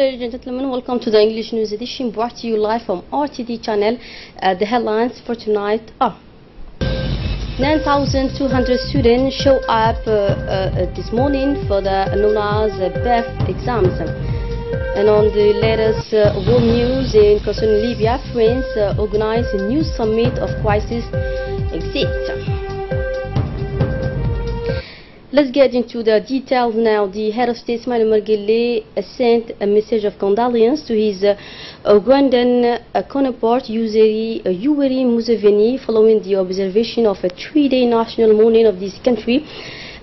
ladies and gentlemen, welcome to the English News Edition brought to you live from RTD channel. The headlines for tonight are 9,200 students show up this morning for the known as BEF exams. And on the latest world news concerning Libya, France organized a new summit of crisis exit. Let's get into the details now. The head of state, Ismail Margele, sent a message of condolence to his Ugandan counterpart, Yoweri Museveni, following the observation of a 3-day national mourning of this country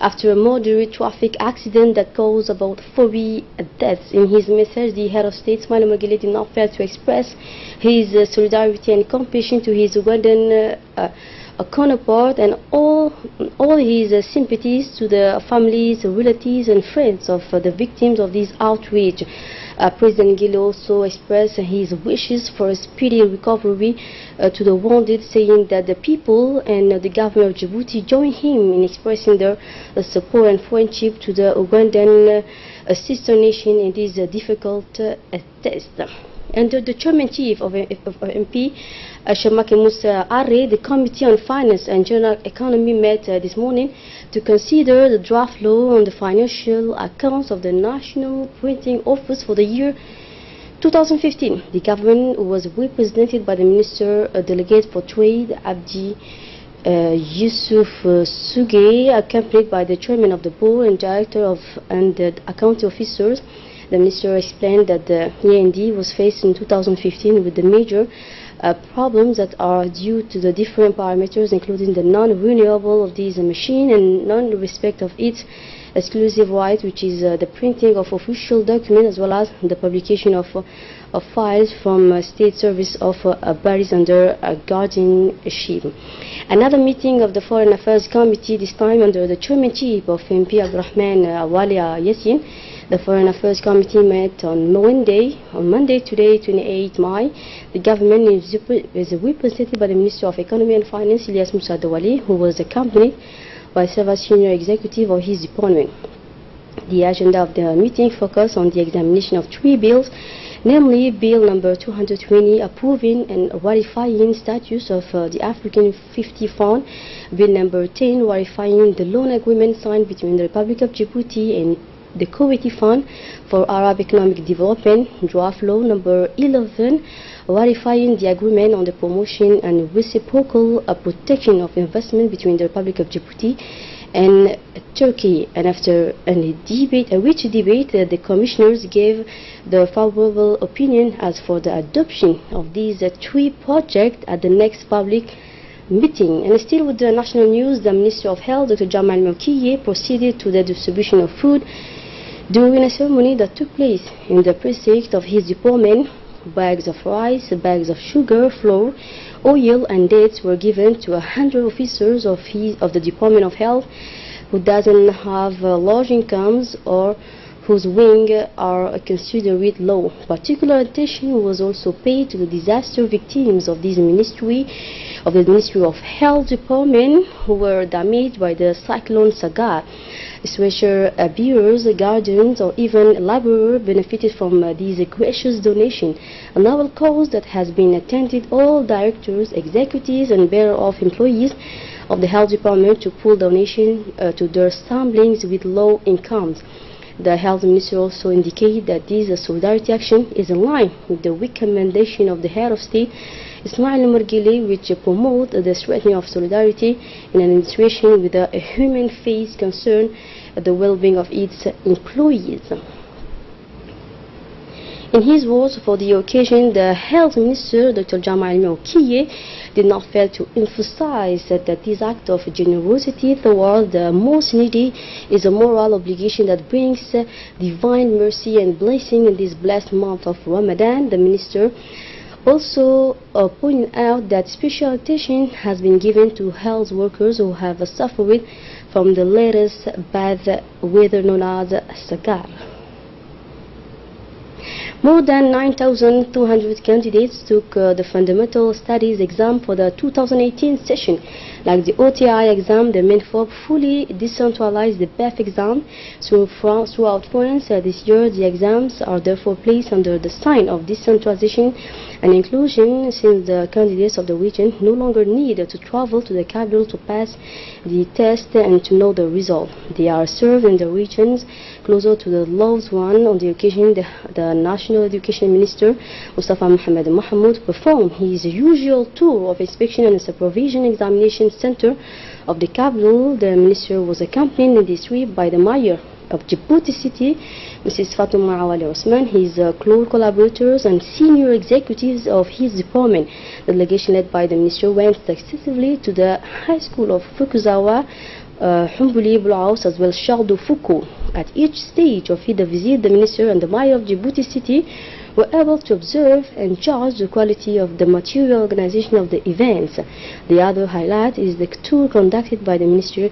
after a moderate traffic accident that caused about 40 deaths. In his message, the head of state, Ismail Margele, did not fail to express his solidarity and compassion to his Ugandan counterpart and all his sympathies to the families, relatives and friends of the victims of this outrage. President Gil also expressed his wishes for a speedy recovery to the wounded, saying that the people and the government of Djibouti join him in expressing their support and friendship to the Ugandan sister nation in this difficult test. Under the chairmanship of MP Shamaki Musa Arre, the Committee on Finance and General Economy met this morning to consider the draft law on the financial accounts of the National Printing Office for the year 2015. The government was represented by the Minister Delegate for Trade, Abdi Yusuf Suge, accompanied by the Chairman of the Board and Director and the accounting officers. The Minister explained that the END was faced in 2015 with the major problems that are due to the different parameters, including the non-renewable of these machines and non-respect of its exclusive right, which is the printing of official documents as well as the publication of files from state service of bodies under guardianship. Another meeting of the Foreign Affairs Committee, this time under the chairmanship of MP Abdurrahman Walia Yassin. The Foreign Affairs Committee met on Monday, today, 28 May. The government is represented by the Minister of Economy and Finance, Ilyas Moussa Dawali, who was accompanied by several senior executives of his department. The agenda of the meeting focused on the examination of 3 bills, namely Bill number 220, approving and ratifying status of the African 50 Fund, Bill number 10, ratifying the loan agreement signed between the Republic of Djibouti and the Kuwaiti Fund for Arab Economic Development, draft law number 11, ratifying the agreement on the promotion and reciprocal protection of investment between the Republic of Djibouti and Turkey. And after a rich debate, the commissioners gave the favorable opinion as for the adoption of these 3 projects at the next public meeting. And still with the national news, the Minister of Health, Dr. Jamal Mokiye, proceeded to the distribution of food during a ceremony that took place in the precinct of his department. Bags of rice, bags of sugar, flour, oil and dates were given to 100 officers of the Department of Health who doesn't have large incomes or whose wing are considered low. Particular attention was also paid to the disaster victims of the Ministry of Health Department who were damaged by the cyclone Sagar. Special bearers, guardians or even laborers benefited from these gracious donations, a novel cause that has been attended all directors, executives and bearer-of employees of the health department to pool donations to their siblings with low incomes. The health minister also indicated that this solidarity action is in line with the recommendation of the head of state, Ismail Margele, which promote the strengthening of solidarity in an administration with a human face concern the well-being of its employees. In his words for the occasion, the health minister, Dr. Jamal Mokiye, did not fail to emphasize that this act of generosity toward the most needy is a moral obligation that brings divine mercy and blessing in this blessed month of Ramadan. The minister also pointed out that special attention has been given to health workers who have suffered from the latest bad weather known as Sagar. More than 9,200 candidates took the fundamental studies exam for the 2018 session. Like the OTI exam, the MINFOB fully decentralized the BEF exam throughout France. This year, the exams are therefore placed under the sign of decentralization and inclusion, since the candidates of the region no longer need to travel to the capital to pass the test and to know the result. They are served in the regions closer to the loved one. On the occasion, the National Education Minister, Mustafa Mohamed Mahmoud, performed his usual tour of inspection and supervision examination center of the capital. The minister was accompanied in this trip by the mayor of Djibouti City, Mrs. Fatuma Awali Osman, his close collaborators and senior executives of his department. The delegation led by the minister went successively to the high school of Fukuzawa, Humbuli, Bulaus, as well as Shardo Fuku. At each stage of the visit, the minister and the mayor of Djibouti City were able to observe and judge the quality of the material organization of the events. The other highlight is the tour conducted by the minister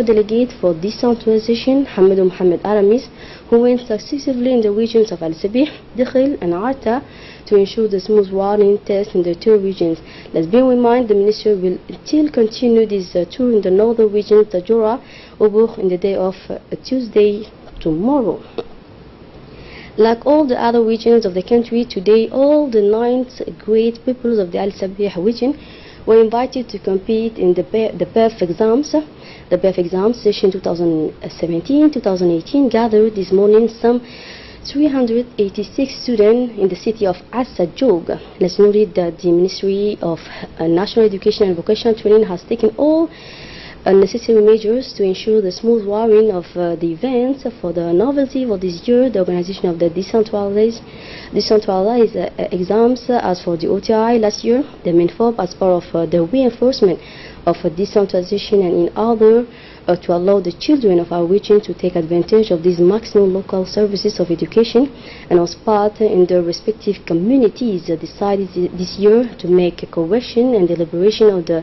delegate for decentralization, Hamidou Mohamed Aramis, who went successively in the regions of Al-Sabih, Dikhil and Arta to ensure the smooth running test in the two regions. Let's bear in mind the minister will still continue this tour in the northern region, Tajura, Obuch, in the day of Tuesday, tomorrow. Like all the other regions of the country, today all the 9th grade pupils of the Al-Sabih region were invited to compete in the BEF exams. The BEF exams session 2017-2018 gathered this morning some 386 students in the city of Asajog. Let's note that the Ministry of National Education and Vocational Training has taken all necessary measures to ensure the smooth running of the events. For the novelty for this year, the organization of the decentralized exams. As for the OTI last year, the MINFOB, as part of the reinforcement of decentralization and in order to allow the children of our region to take advantage of these maximum local services of education and as part in their respective communities, decided this year to make a correction and deliberation of the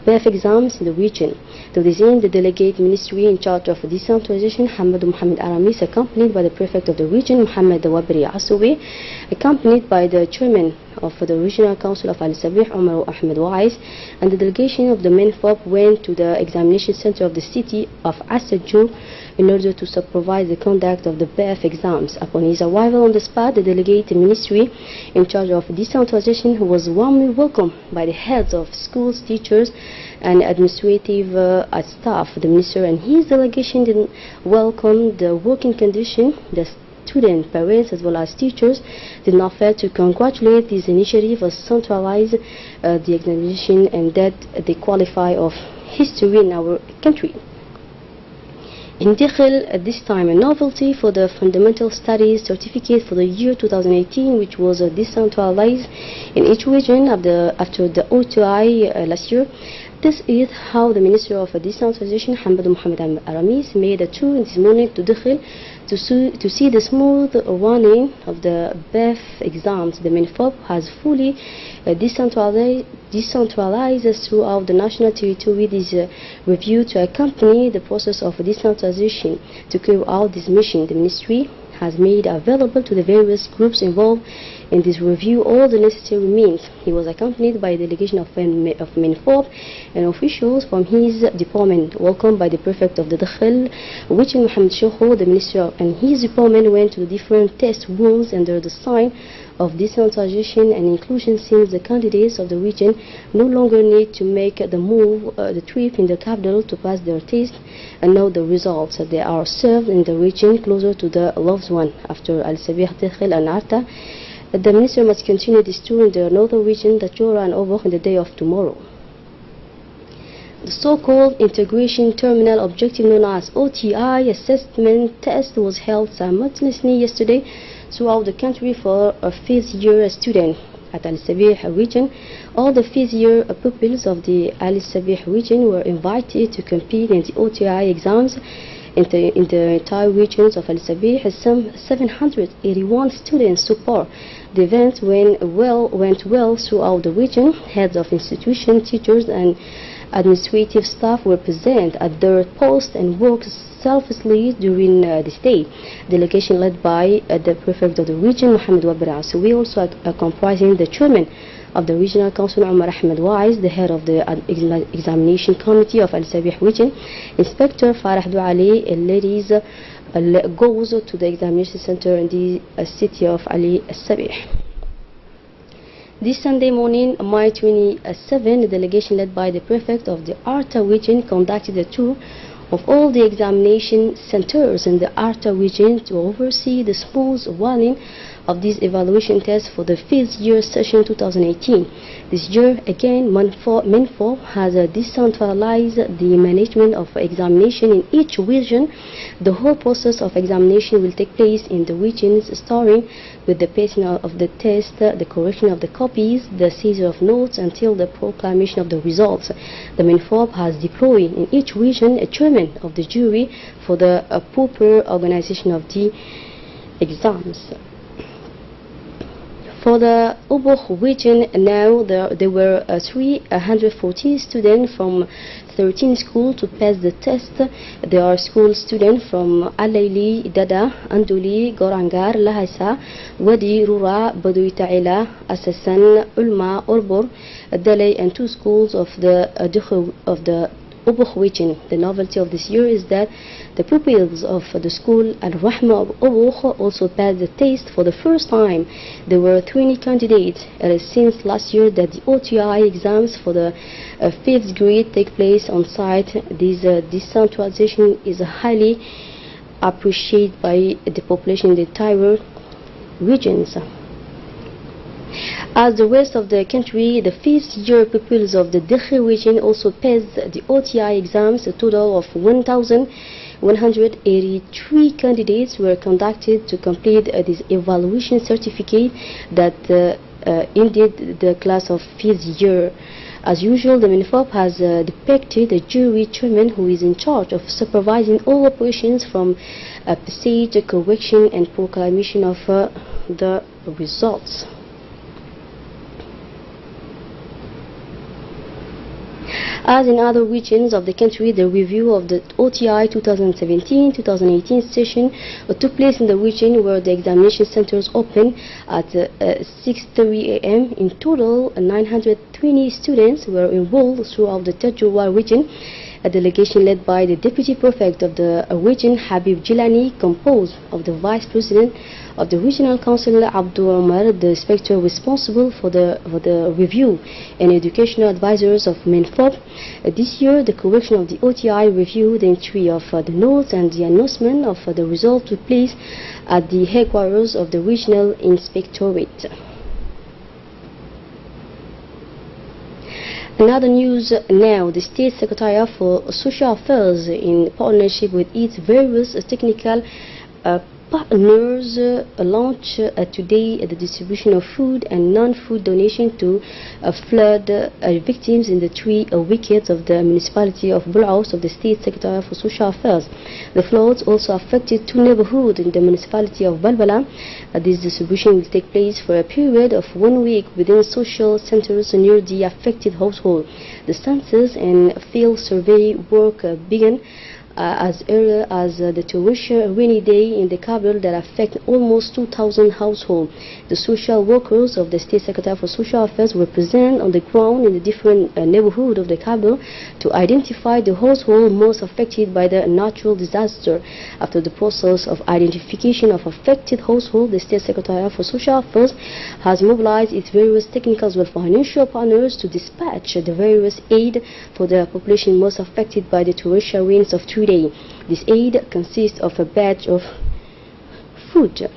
BEF exams in the region. To this end, the delegate ministry in charge of decentralization, Hamidou Mohamed Aramis, accompanied by the prefect of the region, Mohamed Wabri Asoui, accompanied by the chairman of the Regional Council of Al-Sabih, Omar Ahmed Wais, and the delegation of the MINFOB went to the examination center of the city of Asajou in order to supervise the conduct of the BEF exams. Upon his arrival on the spot, the delegate ministry in charge of decentralization was warmly welcomed by the heads of schools, teachers, and administrative staff. The minister and his delegation did welcome the working condition. The student, parents, as well as teachers did not fail to congratulate this initiative of centralize the examination and that they qualify of history in our country. In Dikhil, at this time, a novelty for the fundamental studies certificate for the year 2018, which was decentralized in each region after the OTI last year. This is how the Minister of Decentralization, Hamidou Mohamed Aramis, made a tour this morning to Dikhil to see the smooth running of the BEF exams. The MINFOB has fully decentralized throughout the national territory this review to accompany the process of decentralization. To carry out this mission, the ministry has made available to the various groups involved in this review all the necessary means. He was accompanied by a delegation of MINFOB and officials from his department, welcomed by the prefect of the Dakhil, which Mohamed Shokho. The minister and his department went to the different test rooms under the sign of decentralization and inclusion, since the candidates of the region no longer need to make the trip in the capital to pass their test and know the results. They are served in the region closer to the loved one. After Al-Sabih, Dikhil and Arta, the minister must continue this tour in the northern region, Tajura and Obuch, in the day of tomorrow. The so-called integration terminal objective known as OTI assessment test was held simultaneously yesterday throughout the country for a fifth-year student. At Al-Sabih region, all the fifth-year pupils of the Al-Sabih region were invited to compete in the OTI exams. In the entire regions of Al-Sabih, some 781 students support. The event went well throughout the region. Heads of institutions, teachers, and Administrative staff were present at their posts and worked selflessly during this day. Delegation led by the prefect of the region, Mohamed Wabir Asoui, also comprising the chairman of the regional council, Omar Ahmed Wise, the head of the examination committee of Al Sabih region, Inspector Farah Douali, ladies goes to the examination center in the city of Ali Al Sabih. This Sunday morning, May 27, the delegation led by the prefect of the Arta region conducted a tour of all the examination centers in the Arta region to oversee the smooth running of these evaluation tests for the 5th year session 2018. This year, again, MINFOB has decentralized the management of examination in each region. The whole process of examination will take place in the regions, starting with the passing of the test, the correction of the copies, the seizure of notes, until the proclamation of the results. The MINFOB has deployed in each region a chairman of the jury for the proper organization of the exams. For the Oboch region, now there were 314 students from 13 schools to pass the test. There are school students from Alaili, Dada, Anduli, Gorangar, Lahasa, Wadi, Rura, Badui Ta'ila, Assassan, Ulma, Orbor, Dalay, and 2 schools of the Oboch region. The novelty of this year is that the pupils of the school Al-Rahma of Oboch also passed the test for the first time. There were 20 candidates. It is since last year that the OTI exams for the 5th grade take place on site. This decentralization is highly appreciated by the population in the entire regions. As the rest of the country, the 5th year pupils of the Dekhi region also passed the OTI exams. A total of 1,183 candidates were conducted to complete this evaluation certificate that ended the class of 5th year. As usual, the MINFOB has depicted a jury chairman who is in charge of supervising all operations from passage, correction, and proclamation of the results. As in other regions of the country, the review of the OTI 2017-2018 session took place in the region where the examination centers opened at 6:30 a.m. In total, 920 students were enrolled throughout the Tajurwa region. A delegation led by the deputy prefect of the region, Habib Jilani, composed of the vice president of the regional council, Abdul Omar, the inspector responsible for the review, and educational advisors of MINFOB. This year, the correction of the OTI review, the entry of the notes, and the announcement of the result took place at the headquarters of the regional inspectorate. Another news now, the State Secretariat for Social Affairs, in partnership with its various technical partners, launch today the distribution of food and non-food donation to flood victims in the 3 wickets of the municipality of Bulaus of the State Secretariat for Social Affairs. The floods also affected 2 neighborhoods in the municipality of Balbala. This distribution will take place for a period of 1 week within social centers near the affected household. The census and field survey work began as early as the torrential rainy day in the capital that affect almost 2,000 households. The social workers of the State Secretary for Social Affairs were present on the ground in the different neighborhoods of the capital to identify the households most affected by the natural disaster. After the process of identification of affected households, the State Secretary for Social Affairs has mobilized its various technical as well as financial partners to dispatch the various aid for the population most affected by the torrential rains of 2 days. This aid consists of a batch of food.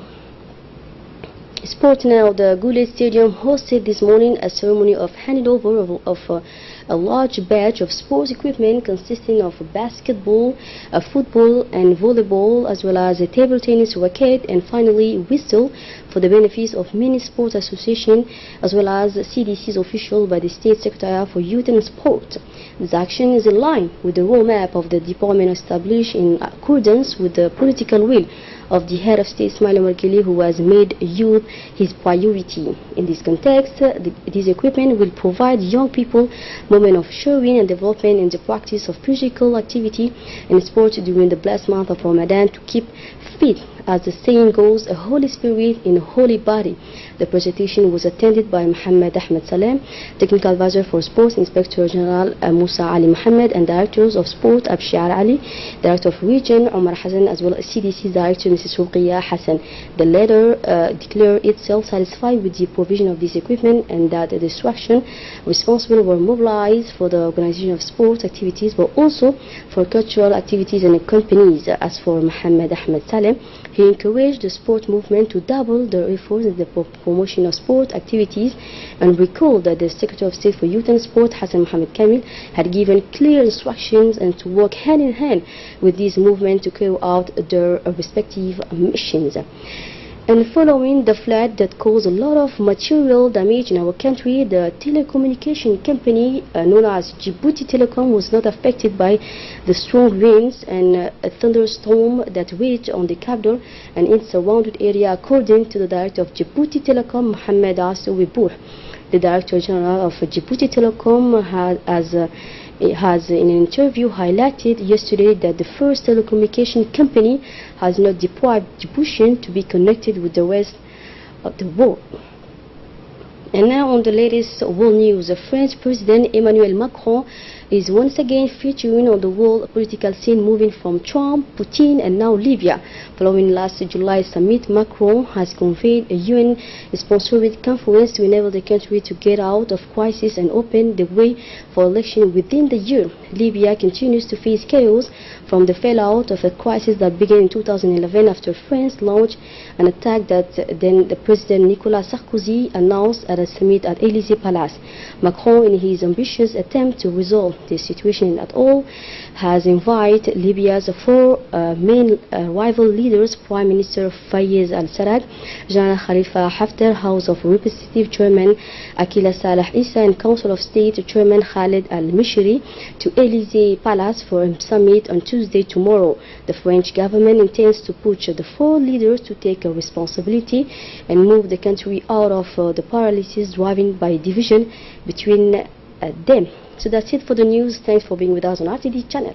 Sport now. The Goulet Stadium hosted this morning a ceremony of handover of a large batch of sports equipment consisting of basketball, football and volleyball, as well as a table tennis racket, and finally whistle for the benefits of many sports associations as well as CDC's official by the State Secretary for Youth and Sport. This action is in line with the roadmap of the department established in accordance with the political will of the head of state Ismail Margili, who has made youth his priority. In this context, this equipment will provide young people moment of sharing and development in the practice of physical activity and sport during the blessed month of Ramadan to keep fit. As the saying goes, a holy spirit in a holy body. The presentation was attended by Mohammed Ahmed Salem, Technical Advisor for Sports, Inspector General Musa Ali Mohammed, and Directors of Sport Abshar Ali, Director of Region Omar Hassan, as well as CDC Director Mrs. Ruqiyya Hassan. The latter declared itself satisfied with the provision of this equipment and that the instruction responsible were mobilized for the organization of sports activities but also for cultural activities and companies. As for Mohammed Ahmed Salem, he encouraged the sport movement to double their efforts in the promotion of sport activities and recalled that the Secretary of State for Youth and Sport, Hassan Mohammed Kamil, had given clear instructions and to work hand in hand with these movements to carry out their respective missions. And following the flood that caused a lot of material damage in our country, the telecommunication company known as Djibouti Telecom was not affected by the strong winds and a thunderstorm that raged on the capital and its surrounded area, according to the Director of Djibouti Telecom, Mohamed Assoui Bour. The Director General of Djibouti Telecom has in an interview highlighted yesterday that the first telecommunication company has not deprived Djibouti to be connected with the rest of the world. And now on the latest world news, the French President Emmanuel Macron is once again featuring on the world political scene, moving from Trump, Putin and now Libya. Following last July's summit, Macron has convened a UN-sponsored conference to enable the country to get out of crisis and open the way for election within the year. Libya continues to face chaos from the fallout of a crisis that began in 2011 after France launched an attack that then the President Nicolas Sarkozy announced at a summit at Élysée Palace. Macron, in his ambitious attempt to resolve the situation at all, has invited Libya's four main rival leaders, Prime Minister Fayez al-Sarraj, General Khalifa Haftar, House of Representatives Chairman Akila Saleh Issa, and Council of State Chairman Khaled al-Mishri, to Élysée Palace for a summit on Tuesday tomorrow. The French government intends to push the four leaders to take responsibility and move the country out of the paralysis driven by division between them. So that's it for the news. Thanks for being with us on RTD channel.